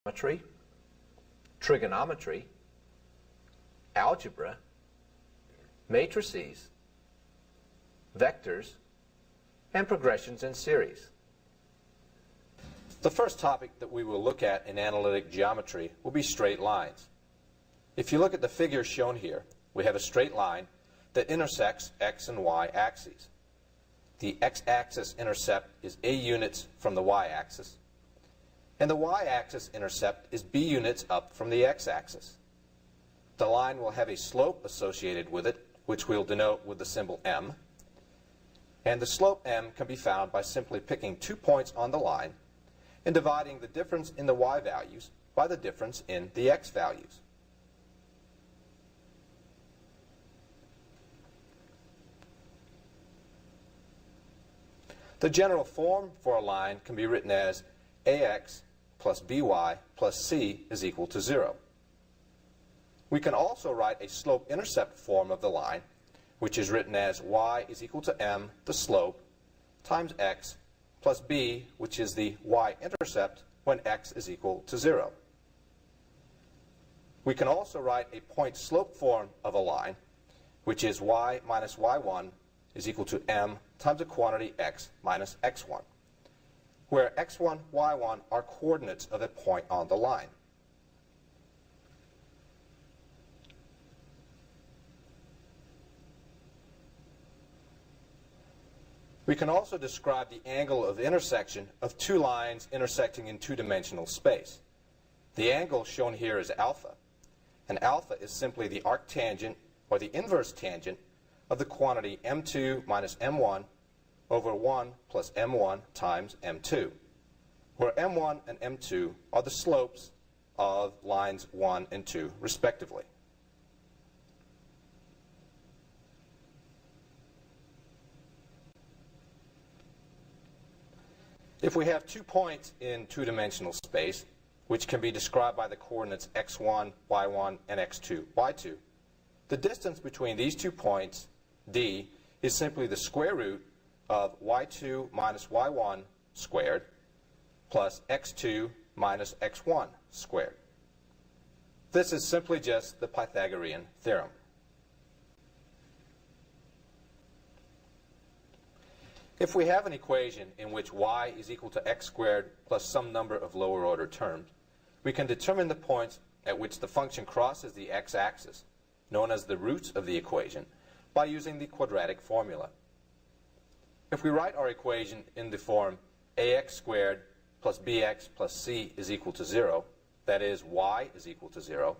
geometry, trigonometry, algebra, matrices, vectors, and progressions in series. The first topic that we will look at in analytic geometry will be straight lines. If you look at the figure shown here, we have a straight line that intersects x and y axes. The x-axis intercept is a units from the y-axis, and the y-axis intercept is b units up from the x-axis. The line will have a slope associated with it, which we'll denote with the symbol m, and the slope m can be found by simply picking 2 points on the line and dividing the difference in the y values by the difference in the x values. The general form for a line can be written as ax plus by plus c is equal to 0. We can also write a slope-intercept form of the line, which is written as y is equal to m, the slope, times x, plus b, which is the y-intercept when x is equal to 0. We can also write a point-slope form of a line, which is y minus y1 is equal to m times the quantity x minus x1, where x1, y1 are coordinates of a point on the line. We can also describe the angle of intersection of two lines intersecting in two-dimensional space. The angle shown here is alpha, and alpha is simply the arctangent or the inverse tangent of the quantity m2 minus m1 over 1 plus m1 times m2, where m1 and m2 are the slopes of lines 1 and 2 respectively. If we have 2 points in two-dimensional space, which can be described by the coordinates x1, y1, and x2, y2, the distance between these 2 points, d, is simply the square root of y2 minus y1 squared plus x2 minus x1 squared. This is simply just the Pythagorean theorem. If we have an equation in which y is equal to x squared plus some number of lower order terms, we can determine the points at which the function crosses the x-axis, known as the roots of the equation, by using the quadratic formula. If we write our equation in the form ax squared plus bx plus c is equal to 0, that is, y is equal to 0,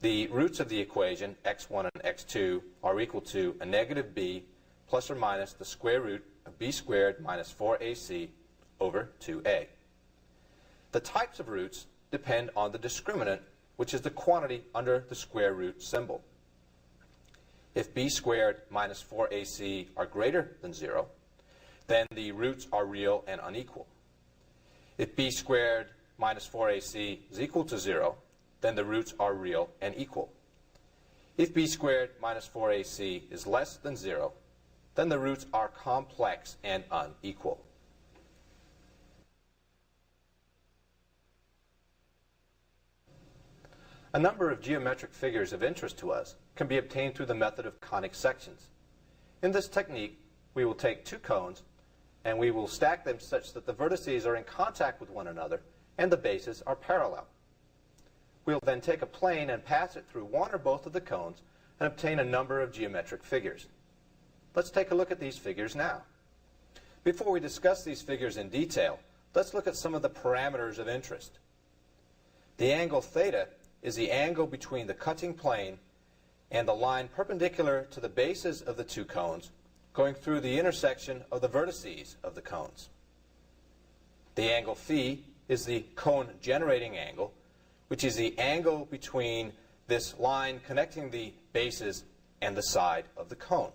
the roots of the equation, x1 and x2, are equal to a negative b plus or minus the square root of b squared minus 4ac over 2a. The types of roots depend on the discriminant, which is the quantity under the square root symbol. If b squared minus 4ac are greater than 0, then the roots are real and unequal. If b squared minus 4ac is equal to 0, then the roots are real and equal. If b squared minus 4ac is less than 0, then the roots are complex and unequal. A number of geometric figures of interest to us can be obtained through the method of conic sections. In this technique, we will take two cones and we will stack them such that the vertices are in contact with one another and the bases are parallel. We'll then take a plane and pass it through one or both of the cones and obtain a number of geometric figures. Let's take a look at these figures now. Before we discuss these figures in detail, let's look at some of the parameters of interest. The angle theta is the angle between the cutting plane and the line perpendicular to the bases of the two cones going through the intersection of the vertices of the cones. The angle phi is the cone generating angle, which is the angle between this line connecting the bases and the side of the cone.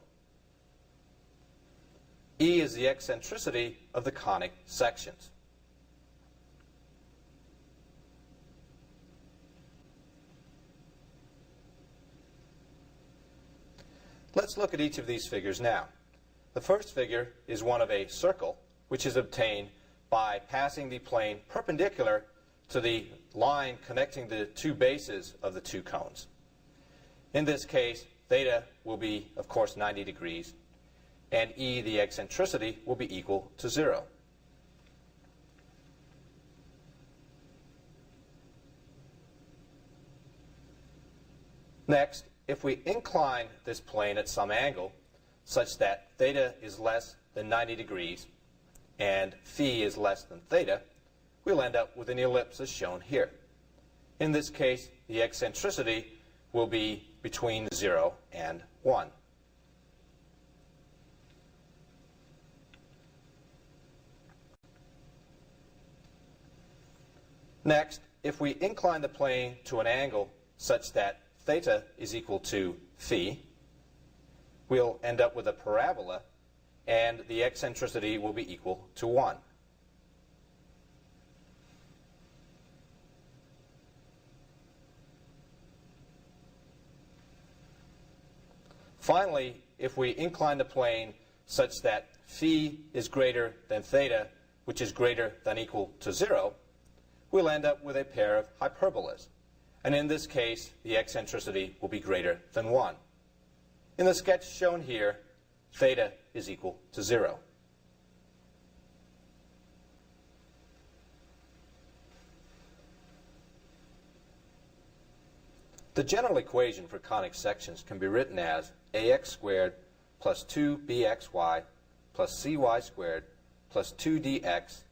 E is the eccentricity of the conic sections. Let's look at each of these figures now. The first figure is one of a circle, which is obtained by passing the plane perpendicular to the line connecting the two bases of the two cones. In this case, theta will be, of course, 90 degrees, and E, the eccentricity, will be equal to 0. Next, if we incline this plane at some angle such that theta is less than 90 degrees and phi is less than theta, we'll end up with an ellipse as shown here. In this case, the eccentricity will be between 0 and 1. Next, if we incline the plane to an angle such that theta is equal to phi, we'll end up with a parabola, and the eccentricity will be equal to 1. Finally, if we incline the plane such that phi is greater than theta, which is greater than equal to 0, we'll end up with a pair of hyperbolas. And in this case, the eccentricity will be greater than 1. In the sketch shown here, theta is equal to 0. The general equation for conic sections can be written as ax squared plus 2bxy plus cy squared plus 2dx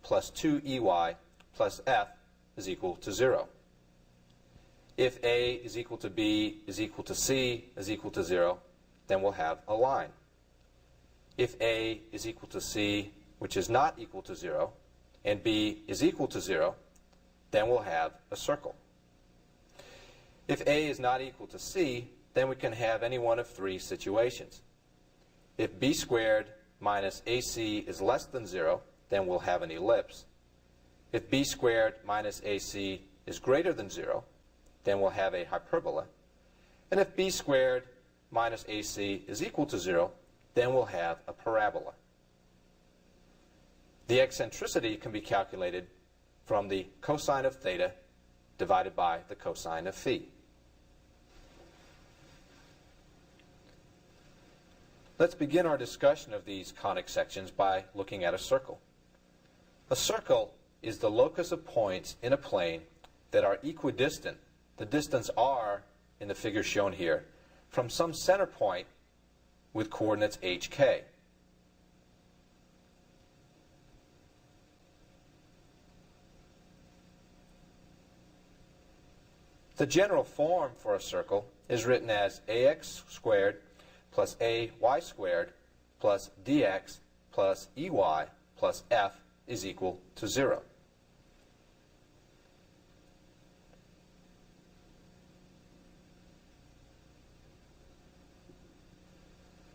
plus 2ey plus f is equal to 0. If a is equal to b is equal to c is equal to 0, then we'll have a line. If a is equal to c, which is not equal to 0, and b is equal to 0, then we'll have a circle. If a is not equal to c, then we can have any one of three situations. If b squared minus ac is less than 0, then we'll have an ellipse. If b squared minus ac is greater than 0, then we'll have a hyperbola. And if b squared minus ac is equal to 0, then we'll have a parabola. The eccentricity can be calculated from the cosine of theta divided by the cosine of phi. Let's begin our discussion of these conic sections by looking at a circle. A circle is the locus of points in a plane that are equidistant, the distance r in the figure shown here, from some center point with coordinates hk. The general form for a circle is written as ax squared plus ay squared plus dx plus ey plus f is equal to 0.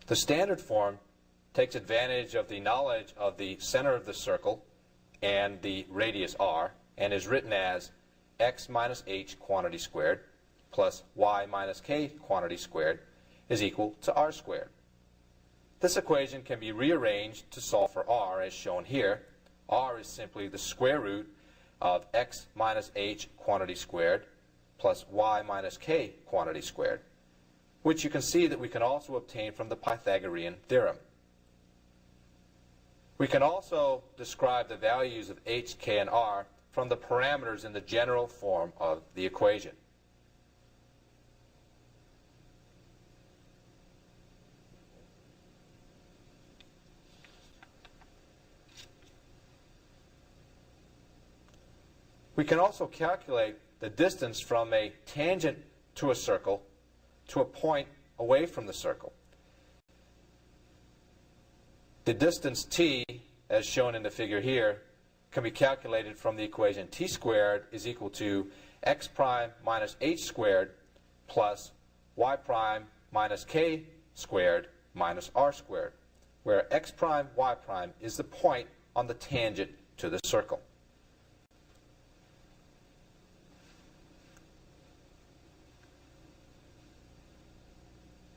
The standard form takes advantage of the knowledge of the center of the circle and the radius r, and is written as x minus h quantity squared plus y minus k quantity squared is equal to r squared. This equation can be rearranged to solve for r as shown here. R is simply the square root of x minus h quantity squared plus y minus k quantity squared, which you can see that we can also obtain from the Pythagorean theorem. We can also describe the values of h, k, and r from the parameters in the general form of the equation. We can also calculate the distance from a tangent to a circle to a point away from the circle. The distance t, as shown in the figure here, can be calculated from the equation t squared is equal to x prime minus h squared plus y prime minus k squared minus r squared, where x prime, y prime is the point on the tangent to the circle.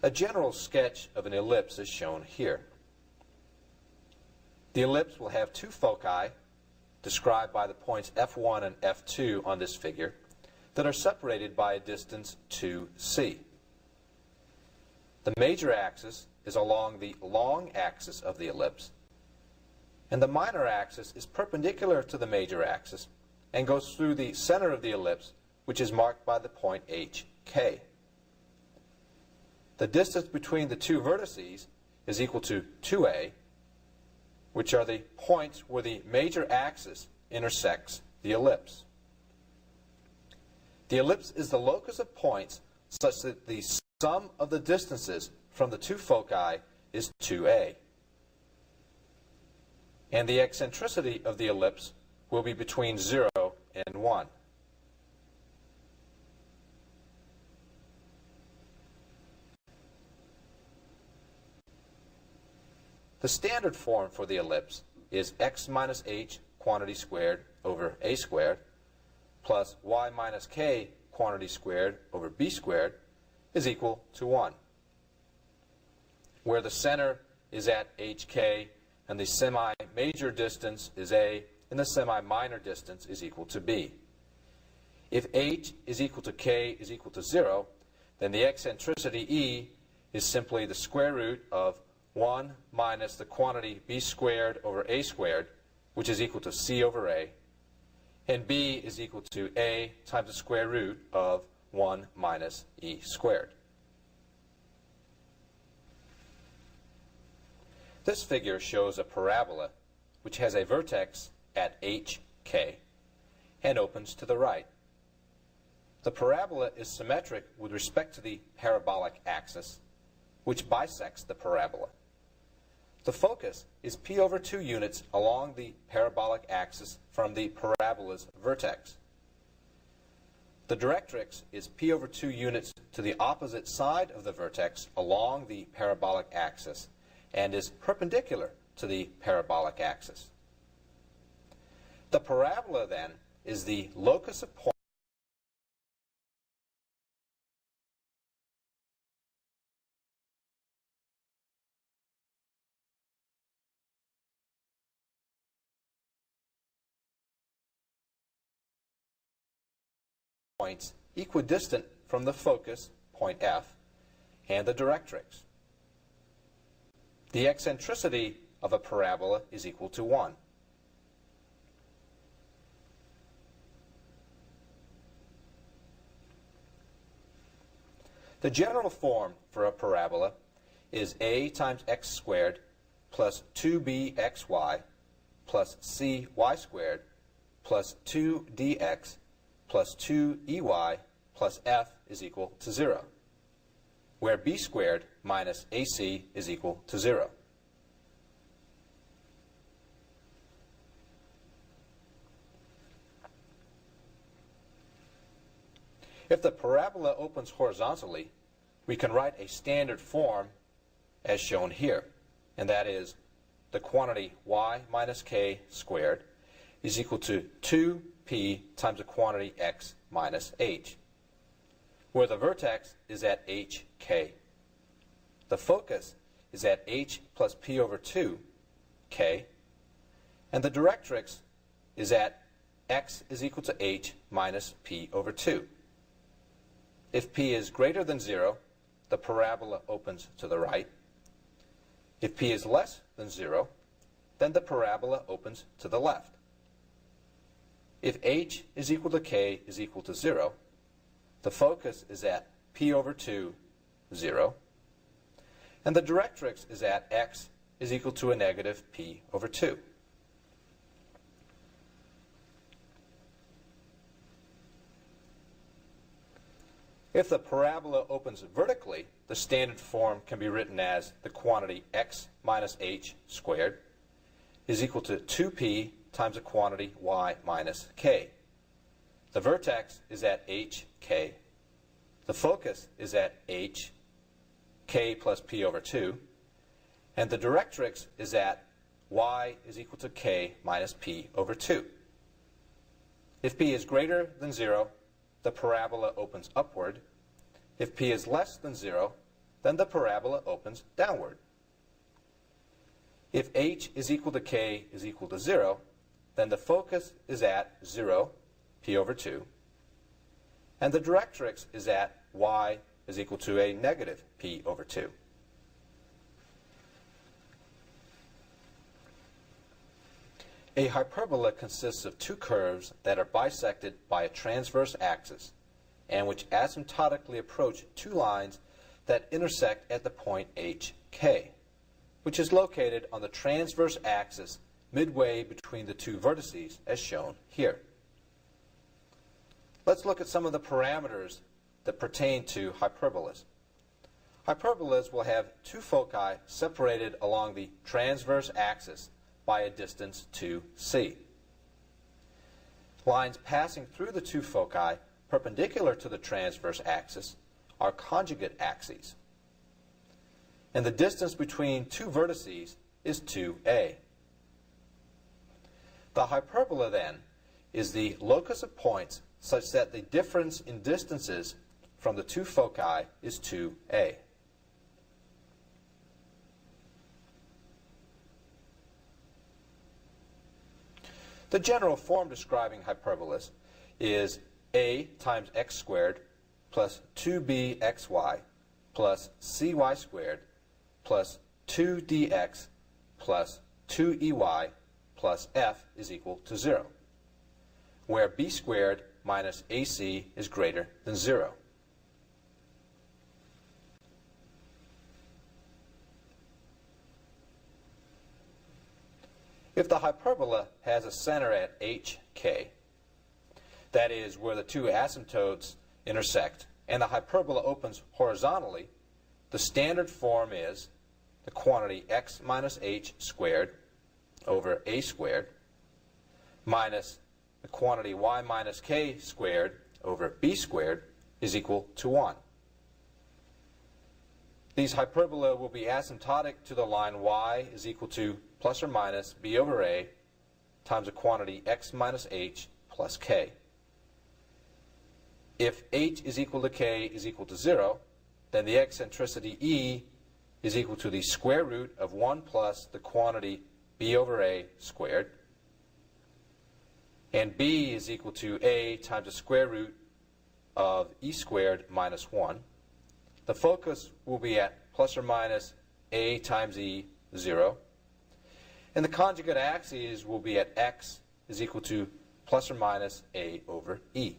A general sketch of an ellipse is shown here. The ellipse will have two foci, described by the points F1 and F2 on this figure that are separated by a distance 2c. The major axis is along the long axis of the ellipse, and the minor axis is perpendicular to the major axis and goes through the center of the ellipse, which is marked by the point HK. The distance between the two vertices is equal to 2a, which are the points where the major axis intersects the ellipse. The ellipse is the locus of points such that the sum of the distances from the two foci is 2a. And the eccentricity of the ellipse will be between 0 and 1. The standard form for the ellipse is x minus h quantity squared over a squared plus y minus k quantity squared over b squared is equal to 1, where the center is at hk and the semi-major distance is a and the semi-minor distance is equal to b. If h is equal to k is equal to 0, then the eccentricity E is simply the square root of 1 minus the quantity b squared over a squared, which is equal to c over a, and b is equal to a times the square root of 1 minus e squared. This figure shows a parabola which has a vertex at hk and opens to the right. The parabola is symmetric with respect to the parabolic axis, which bisects the parabola. The focus is p over 2 units along the parabolic axis from the parabola's vertex. The directrix is p over 2 units to the opposite side of the vertex along the parabolic axis and is perpendicular to the parabolic axis. The parabola, then, is the locus of points equidistant from the focus, point F, and the directrix. The eccentricity of a parabola is equal to 1. The general form for a parabola is a times x squared plus 2bxy plus cy squared plus 2dx plus 2ey plus f is equal to 0, where b squared minus ac is equal to 0. If the parabola opens horizontally, we can write a standard form as shown here, and that is the quantity y minus k squared is equal to 2p times the quantity x minus h, where the vertex is at hk. The focus is at h plus p over 2, k, and the directrix is at x is equal to h minus p over 2. If p is greater than 0, the parabola opens to the right. If p is less than 0, then the parabola opens to the left. If h is equal to k is equal to 0, the focus is at p over 2, 0, and the directrix is at x is equal to a negative p over 2. If the parabola opens vertically, the standard form can be written as the quantity x minus h squared is equal to 2p times the quantity y minus k. The vertex is at hk. The focus is at h, k plus p over 2, and the directrix is at y is equal to k minus p over 2. If p is greater than 0, the parabola opens upward. If p is less than 0, then the parabola opens downward. If h is equal to k is equal to 0, then the focus is at 0, p over 2, and the directrix is at y is equal to a negative p over 2. A hyperbola consists of two curves that are bisected by a transverse axis and which asymptotically approach two lines that intersect at the point hk, which is located on the transverse axis midway between the two vertices as shown here. Let's look at some of the parameters that pertain to hyperbolas. Hyperbolas will have two foci separated along the transverse axis by a distance 2c. Lines passing through the two foci perpendicular to the transverse axis are conjugate axes. And the distance between two vertices is 2a. The hyperbola, then, is the locus of points such that the difference in distances from the two foci is 2a. The general form describing hyperbolas is a times x squared plus 2bxy plus cy squared plus 2dx plus 2ey plus f is equal to 0, where b squared minus ac is greater than 0. If the hyperbola has a center at hk, that is where the two asymptotes intersect, and the hyperbola opens horizontally, the standard form is the quantity x minus h squared over a squared minus the quantity y minus k squared over b squared is equal to 1. These hyperbola will be asymptotic to the line y is equal to plus or minus b over a times the quantity x minus h plus k. If h is equal to k is equal to 0, then the eccentricity E is equal to the square root of 1 plus the quantity b over a squared, and b is equal to a times the square root of e squared minus 1. The focus will be at plus or minus a times e, 0, and the conjugate axes will be at x is equal to plus or minus a over e.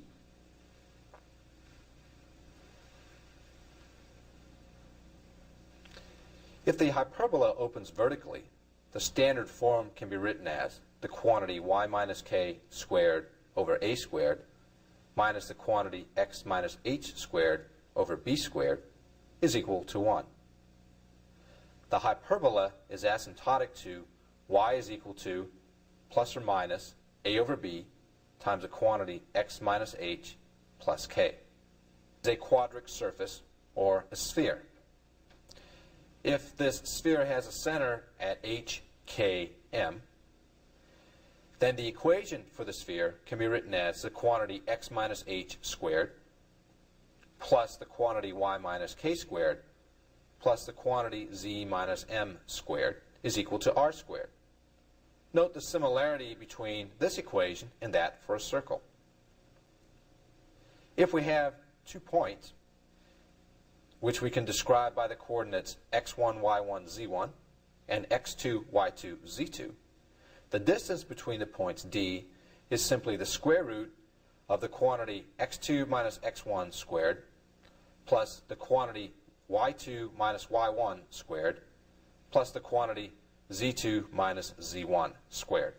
If the hyperbola opens vertically, the standard form can be written as the quantity y minus k squared over a squared minus the quantity x minus h squared over b squared is equal to 1. The hyperbola is asymptotic to y is equal to plus or minus a over b times the quantity x minus h plus k. It is a quadratic surface or a sphere. If this sphere has a center at hkm, then the equation for the sphere can be written as the quantity x minus h squared plus the quantity y minus k squared plus the quantity z minus m squared is equal to r squared. Note the similarity between this equation and that for a circle. If we have 2 points, which we can describe by the coordinates x1, y1, z1, and x2, y2, z2, the distance between the points D is simply the square root of the quantity x2 minus x1 squared plus the quantity y2 minus y1 squared plus the quantity z2 minus z1 squared.